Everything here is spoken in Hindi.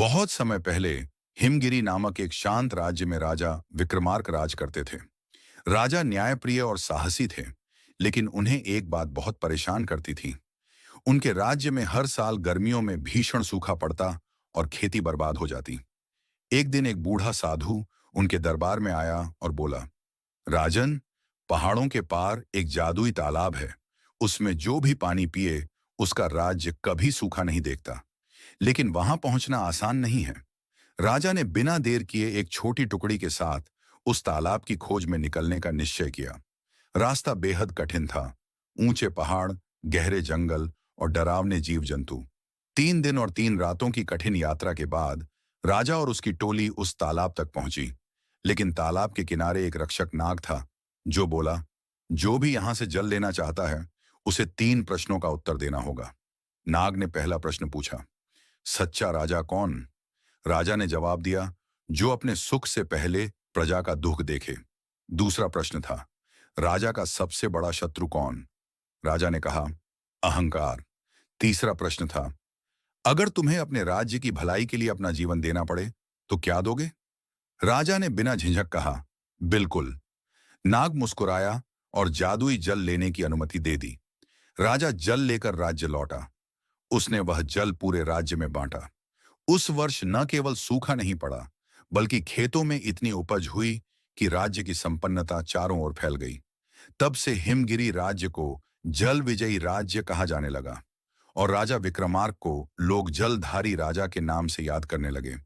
बहुत समय पहले हिमगिरी नामक एक शांत राज्य में राजा विक्रमार्क राज करते थे। राजा न्यायप्रिय और साहसी थे, लेकिन उन्हें एक बात बहुत परेशान करती थी। उनके राज्य में हर साल गर्मियों में भीषण सूखा पड़ता और खेती बर्बाद हो जाती। एक दिन एक बूढ़ा साधु उनके दरबार में आया और बोला, राजन, पहाड़ों के पार एक जादुई तालाब है। उसमें जो भी पानी पिए उसका राज्य कभी सूखा नहीं देखता। लेकिन वहां पहुंचना आसान नहीं है। राजा ने बिना देर किए एक छोटी टुकड़ी के साथ उस तालाब की खोज में निकलने का निश्चय किया। रास्ता बेहद कठिन था। ऊंचे पहाड़, गहरे जंगल और डरावने जीव जंतु। 3 दिन और 3 रातों की कठिन यात्रा के बाद राजा और उसकी टोली उस तालाब तक पहुंची। लेकिन तालाब के किनारे एक रक्षक नाग था, जो बोला, जो भी यहां से जल लेना चाहता है उसे 3 प्रश्नों का उत्तर देना होगा। नाग ने पहला प्रश्न पूछा, सच्चा राजा कौन? राजा ने जवाब दिया, जो अपने सुख से पहले प्रजा का दुख देखे। दूसरा प्रश्न था, राजा का सबसे बड़ा शत्रु कौन? राजा ने कहा, अहंकार। तीसरा प्रश्न था, अगर तुम्हें अपने राज्य की भलाई के लिए अपना जीवन देना पड़े तो क्या दोगे? राजा ने बिना झिझक कहा, बिल्कुल। नाग मुस्कुराया और जादुई जल लेने की अनुमति दे दी। राजा जल लेकर राज्य लौटा। उसने वह जल पूरे राज्य में बांटा। उस वर्ष न केवल सूखा नहीं पड़ा, बल्कि खेतों में इतनी उपज हुई कि राज्य की संपन्नता चारों ओर फैल गई। तब से हिमगिरी राज्य को जल विजयी राज्य कहा जाने लगा और राजा विक्रमार्क को लोग जलधारी राजा के नाम से याद करने लगे।